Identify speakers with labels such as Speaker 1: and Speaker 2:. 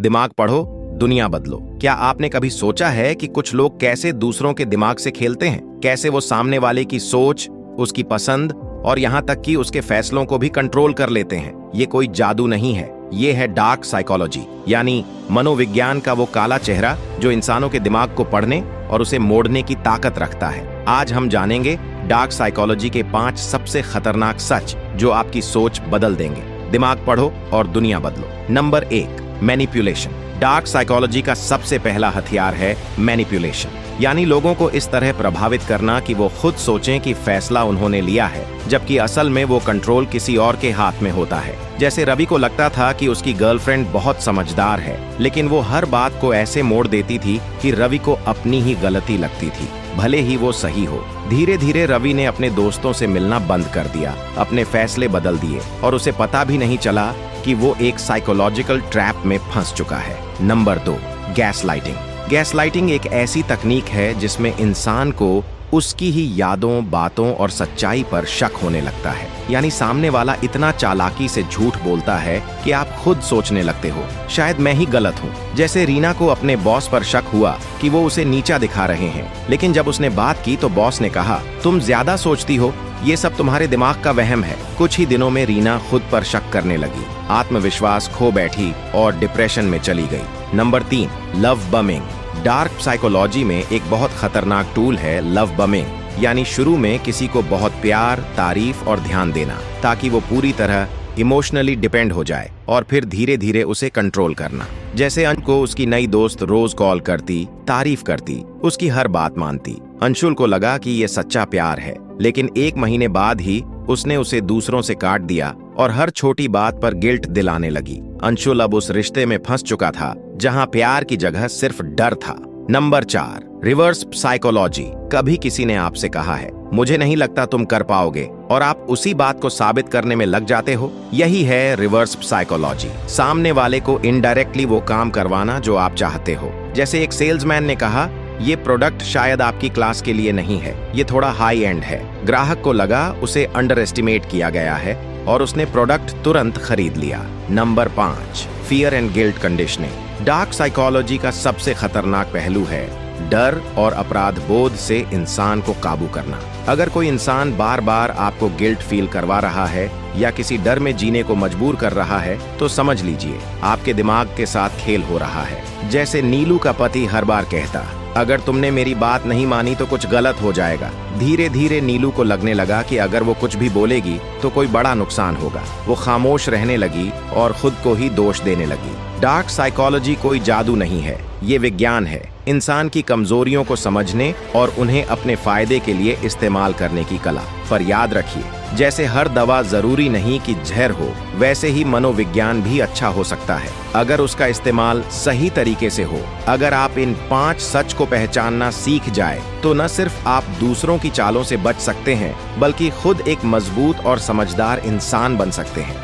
Speaker 1: दिमाग पढ़ो, दुनिया बदलो। क्या आपने कभी सोचा है कि कुछ लोग कैसे दूसरों के दिमाग से खेलते हैं? कैसे वो सामने वाले की सोच, उसकी पसंद और यहाँ तक कि उसके फैसलों को भी कंट्रोल कर लेते हैं। ये कोई जादू नहीं है, ये है डार्क साइकोलॉजी, यानी मनोविज्ञान का वो काला चेहरा जो इंसानों के दिमाग को पढ़ने और उसे मोड़ने की ताकत रखता है। आज हम जानेंगे डार्क साइकोलॉजी के 5 सबसे खतरनाक सच जो आपकी सोच बदल देंगे। दिमाग पढ़ो और दुनिया बदलो। Number 1, manipulation. डार्क साइकोलॉजी का सबसे पहला हथियार है मैनिपुलेशन, यानी लोगों को इस तरह प्रभावित करना कि वो खुद सोचें कि फैसला उन्होंने लिया है, जबकि असल में वो कंट्रोल किसी और के हाथ में होता है। जैसे रवि को लगता था कि उसकी गर्लफ्रेंड बहुत समझदार है, लेकिन वो हर बात को ऐसे मोड़ देती थी कि रवि को अपनी ही गलती लगती थी, भले ही वो सही हो। धीरे धीरे रवि ने अपने दोस्तों से मिलना बंद कर दिया, अपने फैसले बदल दिए और उसे पता भी नहीं चला कि वो एक साइकोलॉजिकल ट्रैप में फंस चुका है। Number 2, gaslighting. गैसलाइटिंग एक ऐसी तकनीक है जिसमें इंसान को उसकी ही यादों, बातों और सच्चाई पर शक होने लगता है। यानी सामने वाला इतना चालाकी से झूठ बोलता है कि आप खुद सोचने लगते हो, शायद मैं ही गलत हूँ। जैसे रीना को अपने बॉस पर शक हुआ कि वो उसे नीचा दिखा रहे हैं, लेकिन जब उसने बात की तो बॉस ने कहा, तुम ज्यादा सोचती हो, ये सब तुम्हारे दिमाग का वहम है। कुछ ही दिनों में रीना खुद पर शक करने लगी, आत्मविश्वास खो बैठी और डिप्रेशन में चली गई। Number 3, love bombing. Dark psychology में एक बहुत खतरनाक टूल है लव बमिंग, यानी शुरू में किसी को बहुत प्यार, तारीफ और ध्यान देना ताकि वो पूरी तरह इमोशनली डिपेंड हो जाए और फिर धीरे धीरे उसे कंट्रोल करना। जैसे अंशु को उसकी नई दोस्त रोज कॉल करती, तारीफ करती, उसकी हर बात मानती। अंशुल को लगा कि ये सच्चा प्यार है, लेकिन 1 महीने बाद ही उसने उसे दूसरों से काट दिया और हर छोटी बात पर गिल्ट दिलाने लगी। अंशुल अब उस रिश्ते में फंस चुका था जहां प्यार की जगह सिर्फ डर था। Number 4, reverse psychology. कभी किसी ने आपसे कहा है, मुझे नहीं लगता तुम कर पाओगे, और आप उसी बात को साबित करने में लग जाते हो। यही है रिवर्स साइकोलॉजी, सामने वाले को इनडायरेक्टली वो काम करवाना जो आप चाहते हो। जैसे एक सेल्समैन ने कहा, ये प्रोडक्ट शायद आपकी क्लास के लिए नहीं है, ये थोड़ा हाई एंड है। ग्राहक को लगा उसे अंडर एस्टिमेट किया गया है और उसने प्रोडक्ट तुरंत खरीद लिया। Number 5, fear and guilt conditioning. Dark psychology का सबसे खतरनाक पहलू है डर और अपराध बोध से इंसान को काबू करना। अगर कोई इंसान बार बार आपको गिल्ट फील करवा रहा है या किसी डर में जीने को मजबूर कर रहा है, तो समझ लीजिए आपके दिमाग के साथ खेल हो रहा है। जैसे नीलू का पति हर बार कहता, अगर तुमने मेरी बात नहीं मानी तो कुछ गलत हो जाएगा। धीरे धीरे नीलू को लगने लगा कि अगर वो कुछ भी बोलेगी तो कोई बड़ा नुकसान होगा। वो खामोश रहने लगी और खुद को ही दोष देने लगी। डार्क साइकोलॉजी कोई जादू नहीं है, ये विज्ञान है, इंसान की कमजोरियों को समझने और उन्हें अपने फायदे के लिए इस्तेमाल करने की कला। पर याद रखिए, जैसे हर दवा जरूरी नहीं कि जहर हो, वैसे ही मनोविज्ञान भी अच्छा हो सकता है अगर उसका इस्तेमाल सही तरीके से हो। अगर आप इन 5 सच को पहचानना सीख जाए तो न सिर्फ आप दूसरों की चालों से बच सकते हैं, बल्कि खुद एक मजबूत और समझदार इंसान बन सकते हैं।